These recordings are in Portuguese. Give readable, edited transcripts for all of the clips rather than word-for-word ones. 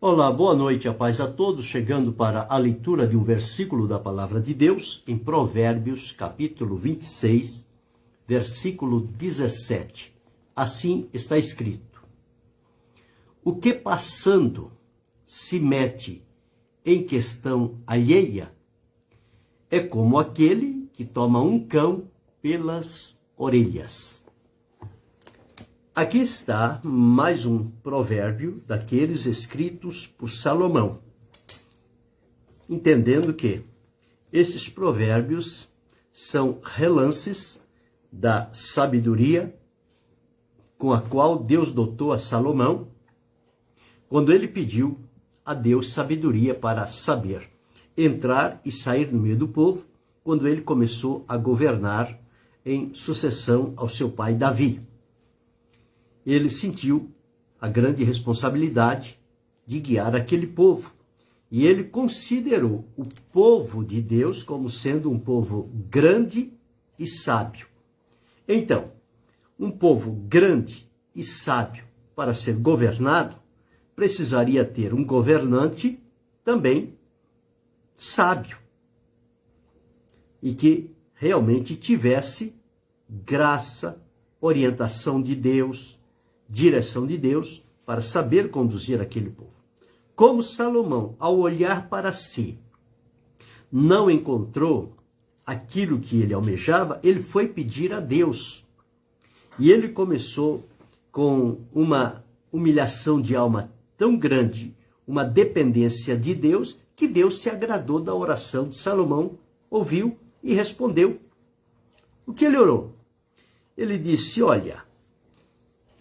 Olá, boa noite, a paz a todos, chegando para a leitura de um versículo da Palavra de Deus, em Provérbios, capítulo 26, versículo 17. Assim está escrito: o que passando se mete em questão alheia é como aquele que toma um cão pelas orelhas. Aqui está mais um provérbio daqueles escritos por Salomão, entendendo que esses provérbios são relances da sabedoria com a qual Deus dotou a Salomão, quando ele pediu a Deus sabedoria para saber entrar e sair no meio do povo, quando ele começou a governar em sucessão ao seu pai Davi. Ele sentiu a grande responsabilidade de guiar aquele povo. E ele considerou o povo de Deus como sendo um povo grande e sábio. Então, um povo grande e sábio para ser governado, precisaria ter um governante também sábio. E que realmente tivesse graça, orientação de Deus, direção de Deus para saber conduzir aquele povo. Como Salomão, ao olhar para si, não encontrou aquilo que ele almejava, ele foi pedir a Deus. E ele começou com uma humilhação de alma tão grande, uma dependência de Deus, que Deus se agradou da oração de Salomão, ouviu e respondeu. O que ele orou? Ele disse: olha,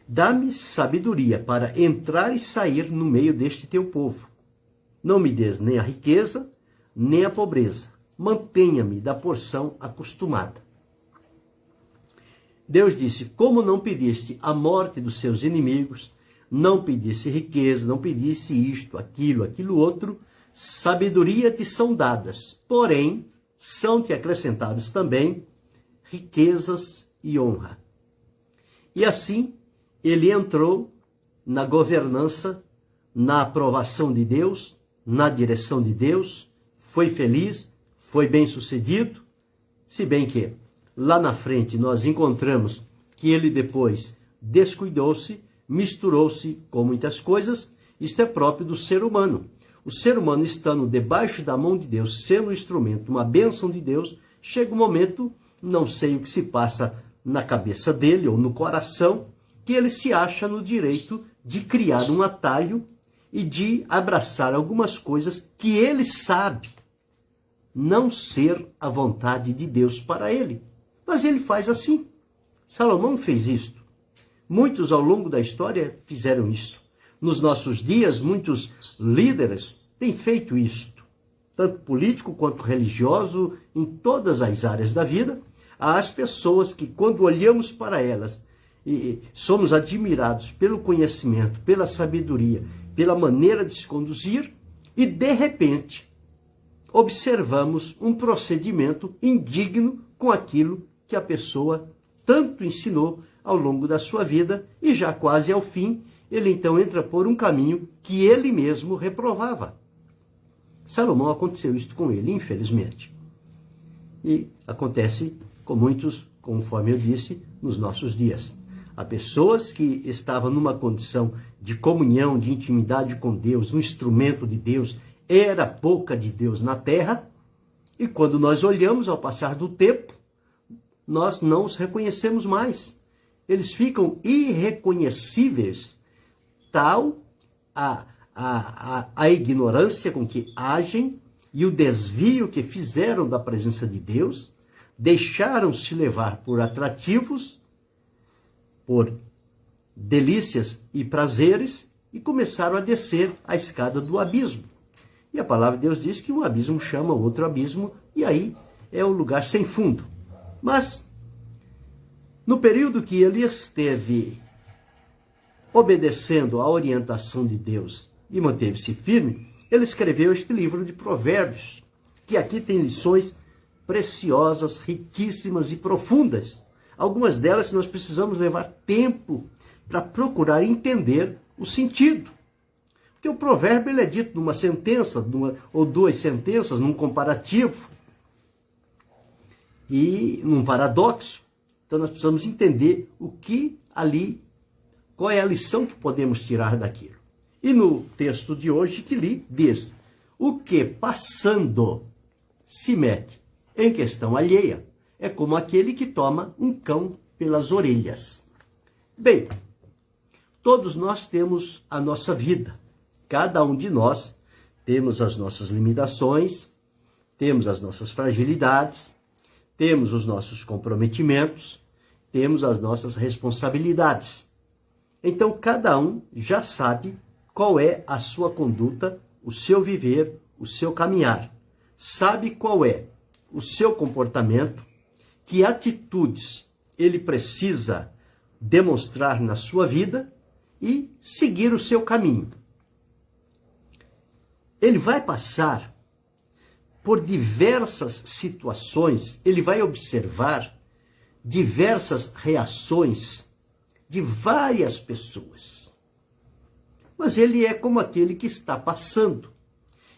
dá-me sabedoria para entrar e sair no meio deste teu povo. Não me des nem a riqueza, nem a pobreza. Mantenha-me da porção acostumada. Deus disse: como não pediste a morte dos seus inimigos, não pedisse riqueza, não pedisse isto, aquilo outro, sabedoria te são dadas, porém, são-te acrescentadas também riquezas e honra. E assim, ele entrou na governança, na aprovação de Deus, na direção de Deus, foi feliz, foi bem-sucedido, se bem que lá na frente nós encontramos que ele depois descuidou-se, misturou-se com muitas coisas. Isto é próprio do ser humano. O ser humano estando debaixo da mão de Deus, sendo um instrumento, uma bênção de Deus, chega um momento, não sei o que se passa na cabeça dele ou no coração, que ele se acha no direito de criar um atalho e de abraçar algumas coisas que ele sabe não ser a vontade de Deus para ele. Mas ele faz assim. Salomão fez isto. Muitos ao longo da história fizeram isto. Nos nossos dias, muitos líderes têm feito isto. Tanto político quanto religioso, em todas as áreas da vida, há as pessoas que, quando olhamos para elas, e somos admirados pelo conhecimento, pela sabedoria, pela maneira de se conduzir, e de repente observamos um procedimento indigno com aquilo que a pessoa tanto ensinou ao longo da sua vida, e já quase ao fim, ele então entra por um caminho que ele mesmo reprovava. Salomão, aconteceu isso com ele, infelizmente. E acontece com muitos, conforme eu disse, nos nossos dias. Há pessoas que estavam numa condição de comunhão, de intimidade com Deus, um instrumento de Deus, era boca de Deus na terra, e quando nós olhamos ao passar do tempo, nós não os reconhecemos mais. Eles ficam irreconhecíveis, tal a ignorância com que agem e o desvio que fizeram da presença de Deus, deixaram-se levar por atrativos, por delícias e prazeres, e começaram a descer a escada do abismo. E a palavra de Deus diz que um abismo chama outro abismo, e aí é o lugar sem fundo. Mas, no período que ele esteve obedecendo à orientação de Deus e manteve-se firme, ele escreveu este livro de Provérbios, que aqui tem lições preciosas, riquíssimas e profundas. Algumas delas nós precisamos levar tempo para procurar entender o sentido. Porque o provérbio ele é dito numa sentença, ou duas sentenças, num comparativo e num paradoxo. Então nós precisamos entender o que ali, qual é a lição que podemos tirar daquilo. E no texto de hoje que li, diz: o que passando se mete em questão alheia é como aquele que toma um cão pelas orelhas. Bem, todos nós temos a nossa vida. Cada um de nós temos as nossas limitações, temos as nossas fragilidades, temos os nossos comprometimentos, temos as nossas responsabilidades. Então, cada um já sabe qual é a sua conduta, o seu viver, o seu caminhar. Sabe qual é o seu comportamento, que atitudes ele precisa demonstrar na sua vida e seguir o seu caminho. Ele vai passar por diversas situações, ele vai observar diversas reações de várias pessoas. Mas ele é como aquele que está passando.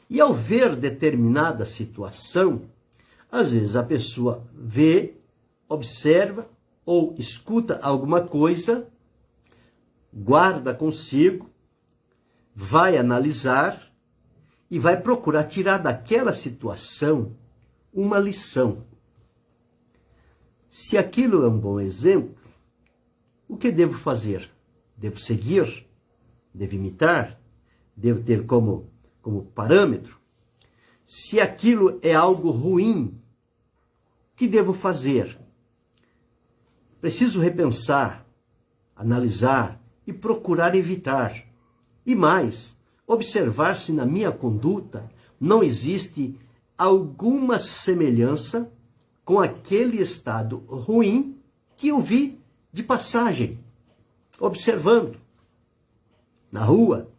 E ao ver determinada situação, às vezes a pessoa vê, observa ou escuta alguma coisa, guarda consigo, vai analisar e vai procurar tirar daquela situação uma lição. Se aquilo é um bom exemplo, o que devo fazer? Devo seguir? Devo imitar? Devo ter como parâmetro? Se aquilo é algo ruim, o que devo fazer? Preciso repensar, analisar e procurar evitar. E mais, observar se na minha conduta não existe alguma semelhança com aquele estado ruim que eu vi de passagem, observando na rua,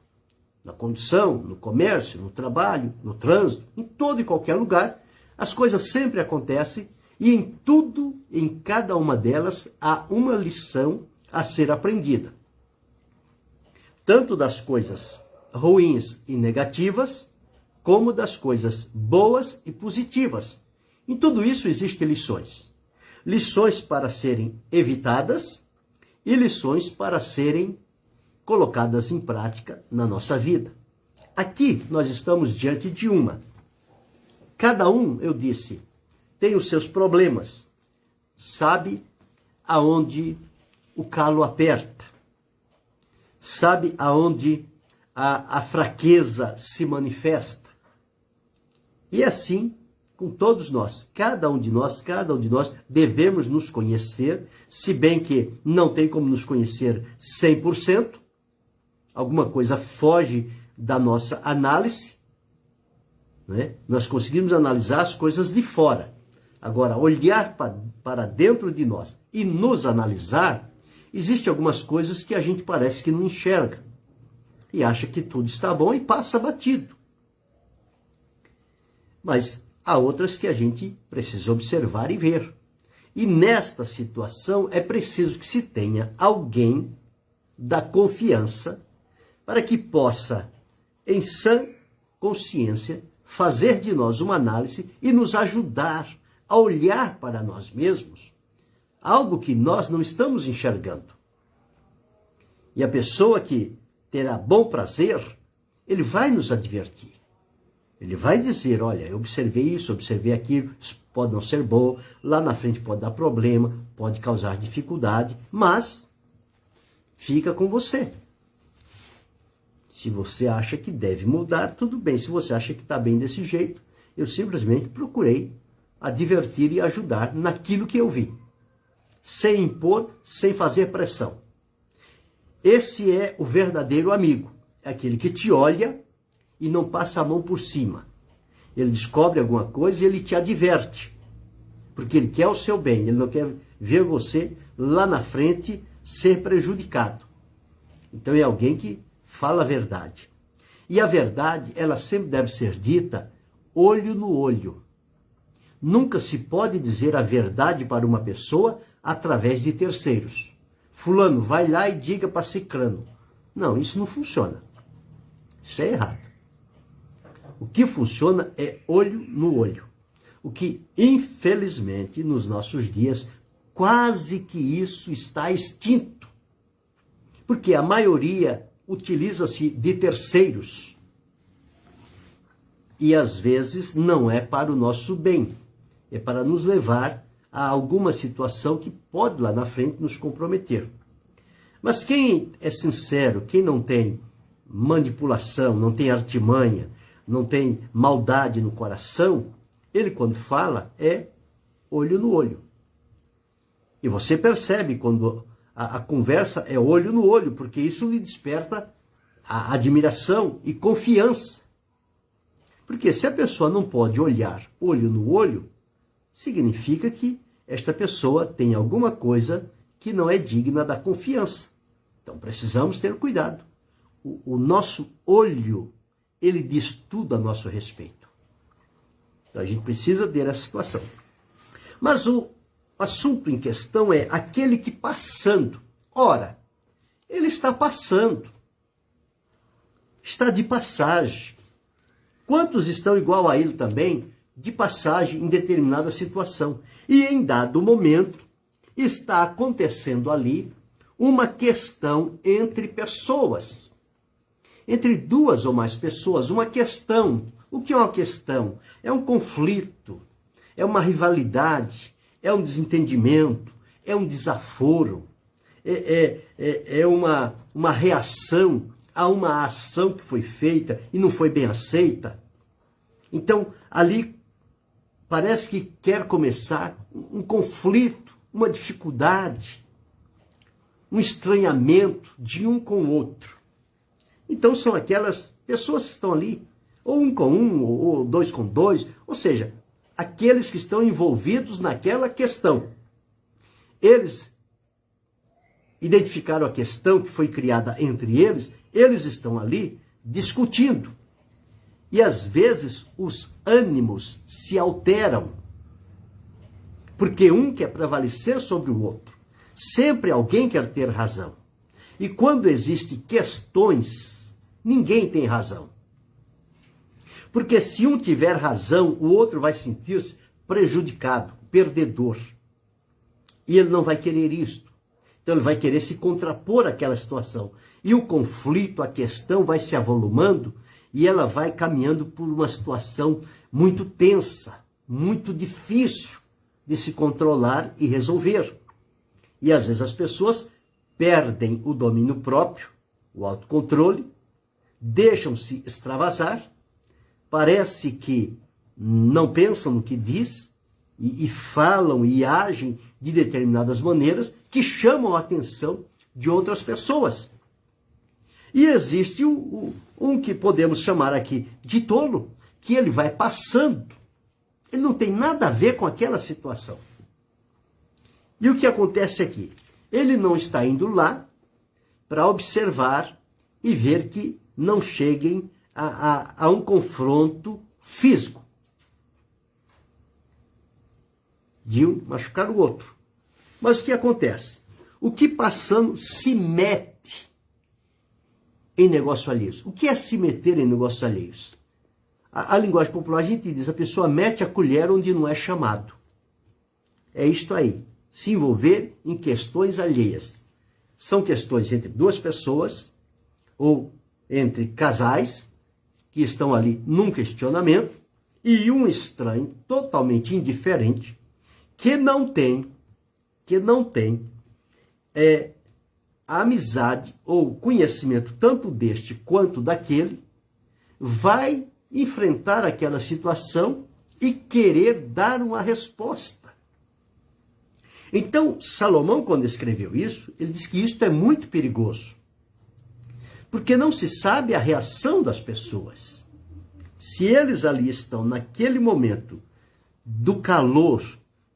na condução, no comércio, no trabalho, no trânsito, em todo e qualquer lugar, as coisas sempre acontecem e em tudo, em cada uma delas, há uma lição a ser aprendida. Tanto das coisas ruins e negativas, como das coisas boas e positivas. Em tudo isso existem lições. Lições para serem evitadas e lições para serem colocadas em prática na nossa vida. Aqui nós estamos diante de uma. Cada um, eu disse, tem os seus problemas. Sabe aonde o calo aperta. Sabe aonde a fraqueza se manifesta. E assim, com todos nós, cada um de nós devemos nos conhecer, se bem que não tem como nos conhecer 100%, alguma coisa foge da nossa análise, né? Nós conseguimos analisar as coisas de fora. Agora, olhar para dentro de nós e nos analisar, existem algumas coisas que a gente parece que não enxerga. E acha que tudo está bom e passa batido. Mas há outras que a gente precisa observar e ver. E nesta situação é preciso que se tenha alguém da confiança para que possa, em sã consciência, fazer de nós uma análise e nos ajudar a olhar para nós mesmos algo que nós não estamos enxergando. E a pessoa que terá bom prazer, ele vai nos advertir. Ele vai dizer, olha, eu observei isso, observei aquilo, isso pode não ser bom, lá na frente pode dar problema, pode causar dificuldade, mas fica com você. Se você acha que deve mudar, tudo bem. Se você acha que está bem desse jeito, eu simplesmente procurei advertir e ajudar naquilo que eu vi. Sem impor, sem fazer pressão. Esse é o verdadeiro amigo. É aquele que te olha e não passa a mão por cima. Ele descobre alguma coisa e ele te adverte. Porque ele quer o seu bem. Ele não quer ver você lá na frente ser prejudicado. Então é alguém que fala a verdade. E a verdade, ela sempre deve ser dita olho no olho. Nunca se pode dizer a verdade para uma pessoa através de terceiros. Fulano, vai lá e diga para cicrano. Não, isso não funciona. Isso é errado. O que funciona é olho no olho. O que, infelizmente, nos nossos dias, quase que isso está extinto. Porque a maioria utiliza-se de terceiros. E às vezes não é para o nosso bem. É para nos levar a alguma situação que pode lá na frente nos comprometer. Mas quem é sincero, quem não tem manipulação, não tem artimanha, não tem maldade no coração, ele quando fala é olho no olho. E você percebe quando a conversa é olho no olho, porque isso lhe desperta a admiração e confiança. Porque se a pessoa não pode olhar olho no olho, significa que esta pessoa tem alguma coisa que não é digna da confiança. Então precisamos ter cuidado. O nosso olho, ele diz tudo a nosso respeito. Então a gente precisa ter essa situação. Mas o assunto em questão é aquele que passando. Ora, ele está passando. Está de passagem. Quantos estão igual a ele também, de passagem em determinada situação? E em dado momento, está acontecendo ali uma questão entre pessoas. Entre duas ou mais pessoas, uma questão. O que é uma questão? É um conflito, é uma rivalidade, é um desentendimento, é um desaforo, é uma reação a uma ação que foi feita e não foi bem aceita. Então, ali parece que quer começar um conflito, uma dificuldade, um estranhamento de um com o outro. Então são aquelas pessoas que estão ali, ou um com um, ou dois com dois, ou seja, aqueles que estão envolvidos naquela questão. Eles identificaram a questão que foi criada entre eles, eles estão ali discutindo. E às vezes os ânimos se alteram, porque um quer prevalecer sobre o outro. Sempre alguém quer ter razão. E quando existem questões, ninguém tem razão. Porque se um tiver razão, o outro vai sentir-se prejudicado, perdedor. E ele não vai querer isto. Então ele vai querer se contrapor àquela situação. E o conflito, a questão vai se avolumando e ela vai caminhando por uma situação muito tensa, muito difícil de se controlar e resolver. E às vezes as pessoas perdem o domínio próprio, o autocontrole, deixam-se extravasar, parece que não pensam no que diz e falam e agem de determinadas maneiras que chamam a atenção de outras pessoas. E existe um que podemos chamar aqui de tolo, que ele vai passando. Ele não tem nada a ver com aquela situação. E o que acontece aqui? Ele não está indo lá para observar e ver que não cheguem a um confronto físico, de um machucar o outro. Mas o que acontece? O que passando se mete em negócios alheios. O que é se meter em negócios alheios? A linguagem popular, a gente diz, a pessoa mete a colher onde não é chamado. É isto aí, se envolver em questões alheias. São questões entre duas pessoas ou entre casais que estão ali num questionamento e um estranho totalmente indiferente que não tem a amizade ou conhecimento tanto deste quanto daquele, vai enfrentar aquela situação e querer dar uma resposta. Então, Salomão, quando escreveu isso, ele diz que isso é muito perigoso, porque não se sabe a reação das pessoas. Se eles ali estão naquele momento do calor,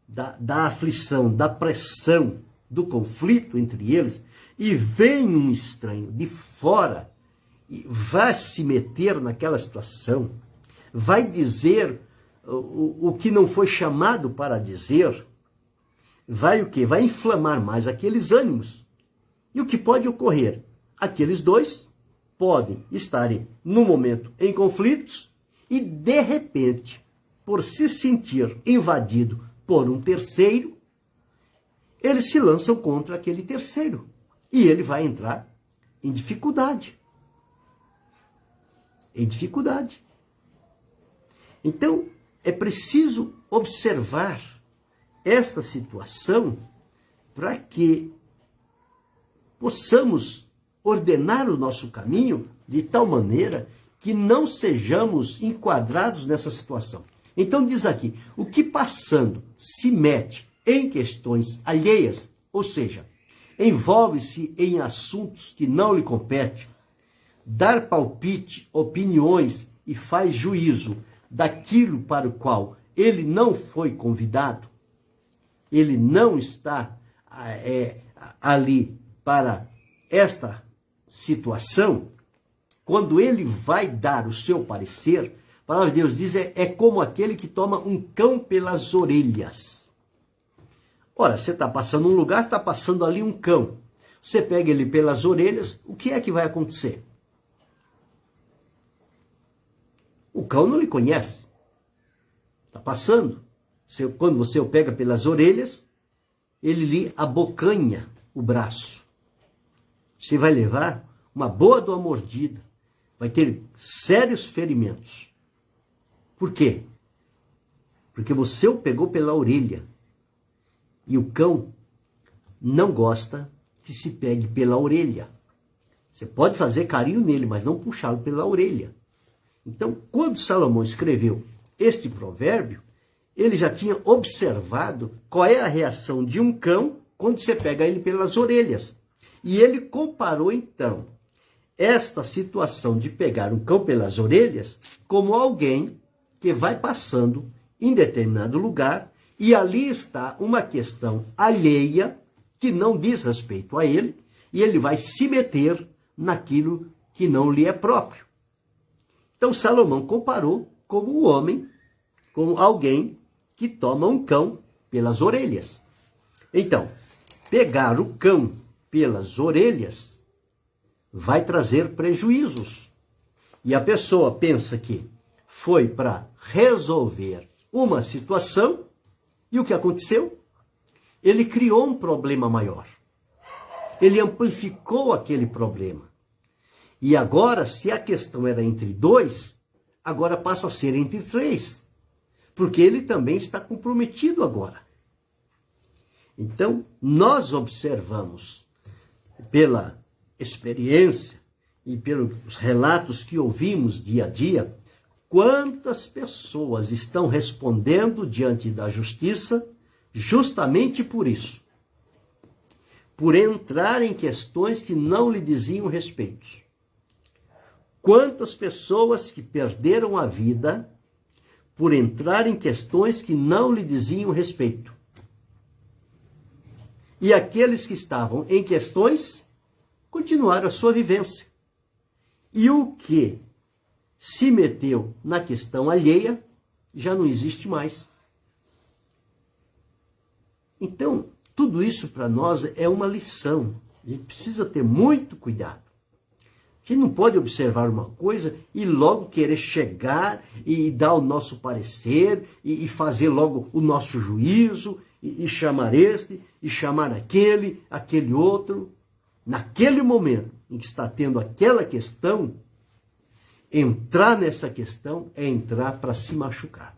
da aflição, da pressão, do conflito entre eles, e vem um estranho de fora e vai se meter naquela situação, vai dizer o que não foi chamado para dizer, vai o quê? Vai inflamar mais aqueles ânimos. E o que pode ocorrer? Aqueles dois podem estar no momento em conflitos e, de repente, por se sentir invadido por um terceiro, eles se lançam contra aquele terceiro e ele vai entrar em dificuldade. Em dificuldade. Então, é preciso observar esta situação para que possamos ordenar o nosso caminho de tal maneira que não sejamos enquadrados nessa situação. Então diz aqui, o que passando se mete em questões alheias, ou seja, envolve-se em assuntos que não lhe competem, dar palpite, opiniões e faz juízo daquilo para o qual ele não foi convidado, ele não está ali para esta situação, quando ele vai dar o seu parecer, a palavra de Deus diz, é como aquele que toma um cão pelas orelhas. Ora, você está passando um lugar, está passando ali um cão. Você pega ele pelas orelhas, o que é que vai acontecer? O cão não lhe conhece. Está passando. Quando você o pega pelas orelhas, ele lhe abocanha o braço. Você vai levar uma boa de uma mordida. Vai ter sérios ferimentos. Por quê? Porque você o pegou pela orelha. E o cão não gosta que se pegue pela orelha. Você pode fazer carinho nele, mas não puxá-lo pela orelha. Então, quando Salomão escreveu este provérbio, ele já tinha observado qual é a reação de um cão quando você pega ele pelas orelhas. E ele comparou, então, esta situação de pegar um cão pelas orelhas como alguém que vai passando em determinado lugar e ali está uma questão alheia que não diz respeito a ele e ele vai se meter naquilo que não lhe é próprio. Então Salomão comparou como o homem, como alguém que toma um cão pelas orelhas. Então, pegar o cão pelas orelhas vai trazer prejuízos. E a pessoa pensa que foi para resolver uma situação e o que aconteceu? Ele criou um problema maior. Ele amplificou aquele problema. E agora, se a questão era entre dois, agora passa a ser entre três. Porque ele também está comprometido agora. Então, nós observamos, pela experiência e pelos relatos que ouvimos dia a dia, quantas pessoas estão respondendo diante da justiça justamente por isso. Por entrar em questões que não lhe diziam respeito. Quantas pessoas que perderam a vida por entrar em questões que não lhe diziam respeito. E aqueles que estavam em questões continuaram a sua vivência. E o que se meteu na questão alheia já não existe mais. Então, tudo isso para nós é uma lição. A gente precisa ter muito cuidado. A gente não pode observar uma coisa e logo querer chegar e dar o nosso parecer e fazer logo o nosso juízo e chamar este e chamar aquele outro. Naquele momento em que está tendo aquela questão, entrar nessa questão é entrar para se machucar.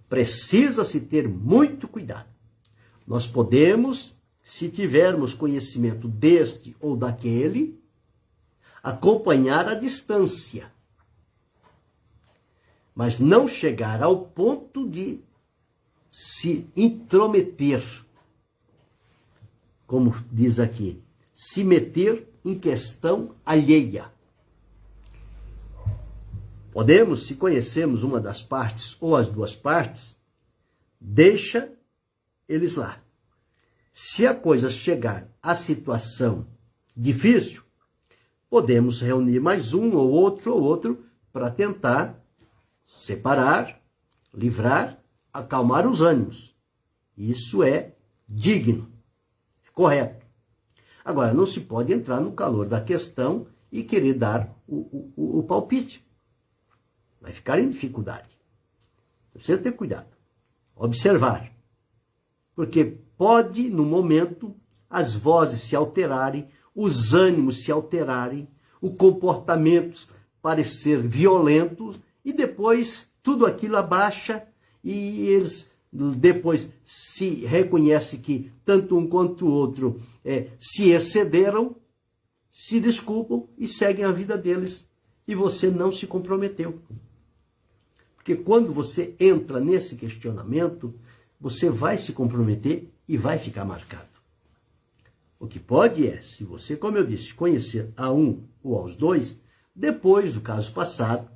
Precisa-se ter muito cuidado. Nós podemos, se tivermos conhecimento deste ou daquele, acompanhar a distância, mas não chegar ao ponto de se intrometer, como diz aqui, se meter em questão alheia. Podemos, se conhecemos uma das partes ou as duas partes, deixa eles lá. Se a coisa chegar à situação difícil, podemos reunir mais um ou outro para tentar separar, livrar, acalmar os ânimos. Isso é digno, correto. Agora, não se pode entrar no calor da questão e querer dar o palpite. Vai ficar em dificuldade. Precisa ter cuidado. Observar. Porque pode, no momento, as vozes se alterarem, os ânimos se alterarem, o comportamento parecer violento, e depois tudo aquilo abaixa e eles depois se reconhece que tanto um quanto o outro se excederam, se desculpam e seguem a vida deles. E você não se comprometeu. Porque quando você entra nesse questionamento, você vai se comprometer e vai ficar marcado. O que pode se você, como eu disse, conhecer a um ou aos dois, depois do caso passado,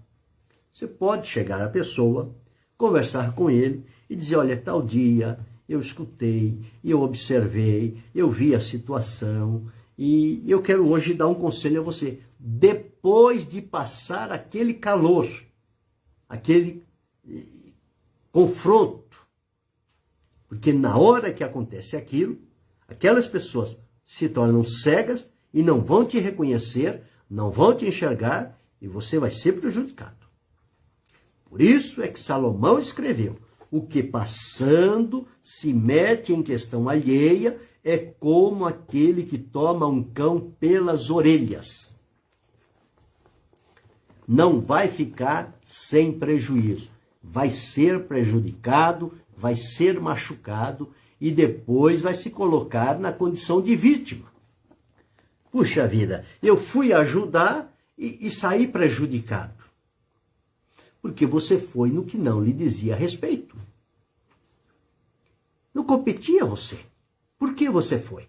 você pode chegar à pessoa, conversar com ele e dizer, olha, tal dia eu escutei, eu observei, eu vi a situação e eu quero hoje dar um conselho a você. Depois de passar aquele calor, aquele confronto, porque na hora que acontece aquilo, aquelas pessoas se tornam cegas e não vão te reconhecer, não vão te enxergar e você vai ser prejudicado. Por isso é que Salomão escreveu, o que passando se mete em questão alheia é como aquele que toma um cão pelas orelhas. Não vai ficar sem prejuízo, vai ser prejudicado, vai ser machucado e depois vai se colocar na condição de vítima. Puxa vida, eu fui ajudar e saí prejudicado. Porque você foi no que não lhe dizia respeito. Não competia você. Por que você foi?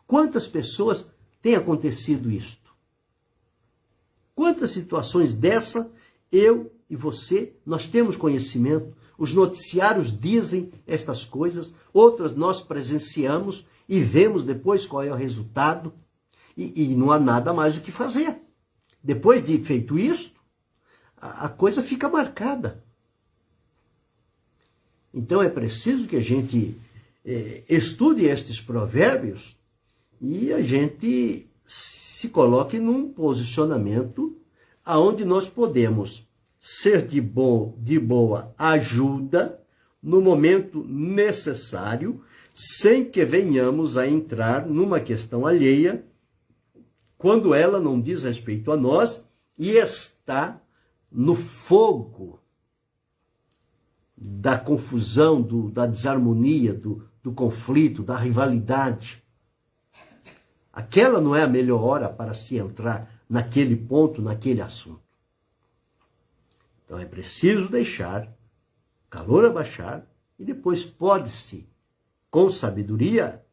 Quantas pessoas tem acontecido isto? Quantas situações dessa, eu e você, nós temos conhecimento, os noticiários dizem estas coisas, outras nós presenciamos e vemos depois qual é o resultado e não há nada mais o que fazer. Depois de feito isto, a coisa fica marcada. Então é preciso que a gente estude estes provérbios e a gente se coloque num posicionamento aonde nós podemos ser de boa ajuda no momento necessário, sem que venhamos a entrar numa questão alheia, quando ela não diz respeito a nós e está no fogo da confusão, da desarmonia, do conflito, da rivalidade. Aquela não é a melhor hora para se entrar naquele ponto, naquele assunto. Então é preciso deixar o calor abaixar e depois pode-se, com sabedoria,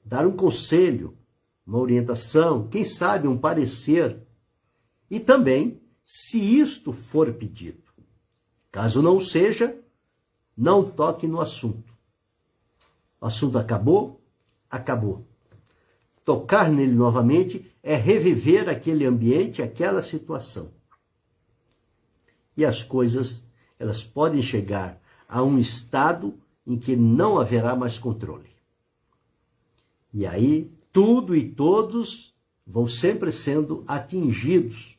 dar um conselho, uma orientação, quem sabe um parecer. E também, se isto for pedido. Caso não seja, não toque no assunto. O assunto acabou, acabou. Tocar nele novamente é reviver aquele ambiente, aquela situação. E as coisas, elas podem chegar a um estado em que não haverá mais controle. E aí, tudo e todos vão sempre sendo atingidos.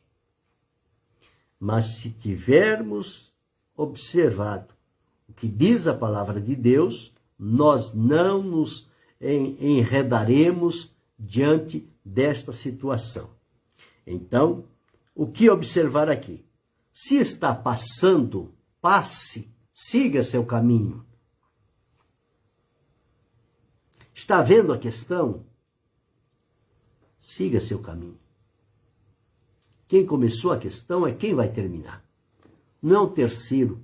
Mas se tivermos observado o que diz a palavra de Deus, nós não nos enredaremos diante desta situação. Então, o que observar aqui? Se está passando, passe, siga seu caminho. Está vendo a questão? Siga seu caminho. Quem começou a questão é quem vai terminar. Não é um terceiro,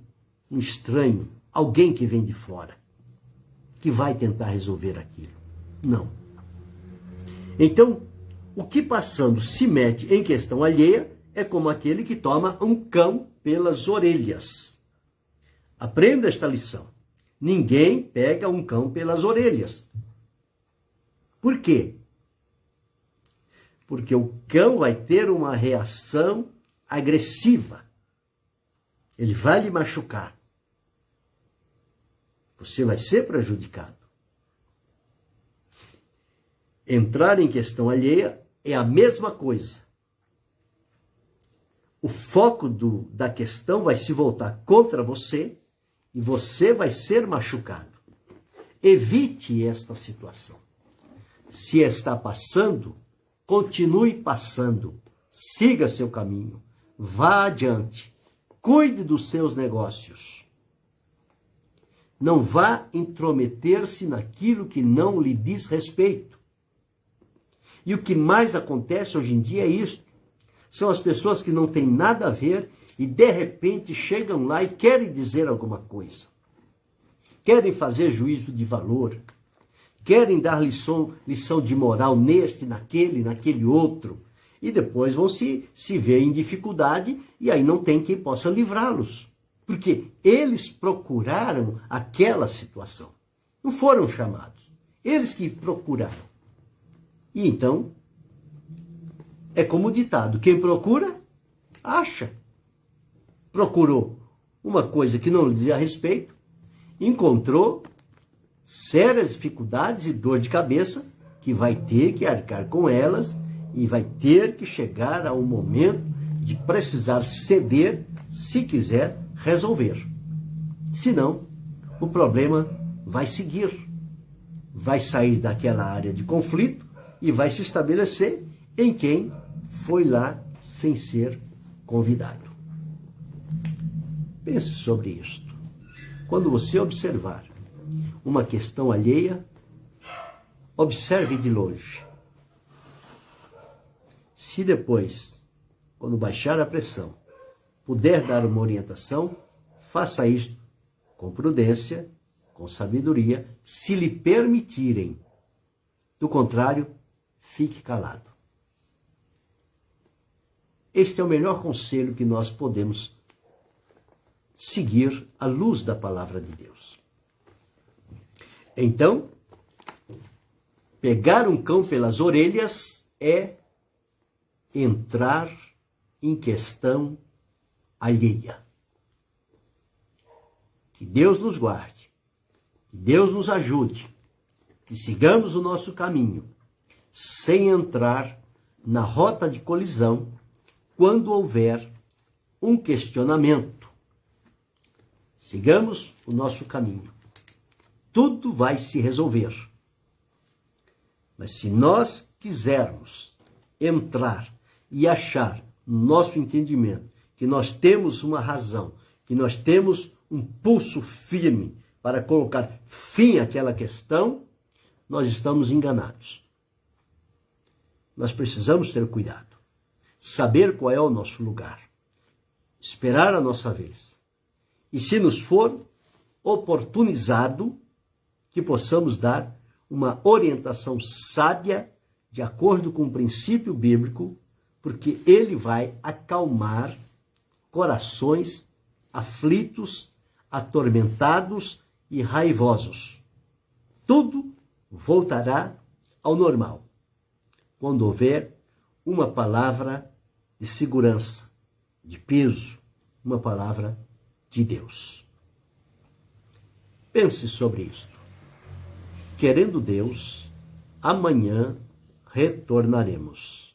um estranho, alguém que vem de fora, que vai tentar resolver aquilo. Não. Então, o que passando se mete em questão alheia é como aquele que toma um cão pelas orelhas. Aprenda esta lição. Ninguém pega um cão pelas orelhas. Por quê? Porque o cão vai ter uma reação agressiva. Ele vai lhe machucar. Você vai ser prejudicado. Entrar em questão alheia é a mesma coisa. o foco da questão vai se voltar contra você e você vai ser machucado. Evite esta situação. Se está passando, continue passando. Siga seu caminho. Vá adiante. Cuide dos seus negócios. Não vá intrometer-se naquilo que não lhe diz respeito. E o que mais acontece hoje em dia é isso. São as pessoas que não têm nada a ver e de repente chegam lá e querem dizer alguma coisa. Querem fazer juízo de valor. Querem dar lição de moral neste, naquele outro. E depois vão se ver em dificuldade e aí não tem quem possa livrá-los. Porque eles procuraram aquela situação. Não foram chamados. Eles que procuraram. E então, é como o ditado, quem procura, acha. Procurou uma coisa que não lhe dizia respeito, encontrou sérias dificuldades e dor de cabeça, que vai ter que arcar com elas e vai ter que chegar a um momento de precisar ceder se quiser resolver. Senão, o problema vai seguir, vai sair daquela área de conflito e vai se estabelecer em quem foi lá sem ser convidado. Pense sobre isto. Quando você observar uma questão alheia, observe de longe. Se depois, quando baixar a pressão, puder dar uma orientação, faça isto com prudência, com sabedoria, se lhe permitirem. Do contrário, fique calado. Este é o melhor conselho que nós podemos seguir à luz da palavra de Deus. Então, pegar um cão pelas orelhas é entrar em questão alheia. Que Deus nos guarde, que Deus nos ajude, que sigamos o nosso caminho, sem entrar na rota de colisão quando houver um questionamento. Sigamos o nosso caminho. Tudo vai se resolver. Mas se nós quisermos entrar e achar no nosso entendimento que nós temos uma razão, que nós temos um pulso firme para colocar fim àquela questão, nós estamos enganados. Nós precisamos ter cuidado, saber qual é o nosso lugar, esperar a nossa vez. E se nos for oportunizado, que possamos dar uma orientação sábia, de acordo com o princípio bíblico, porque ele vai acalmar corações aflitos, atormentados e raivosos. Tudo voltará ao normal, quando houver uma palavra de segurança, de peso, uma palavra de Deus. Pense sobre isto. Querendo Deus, amanhã retornaremos.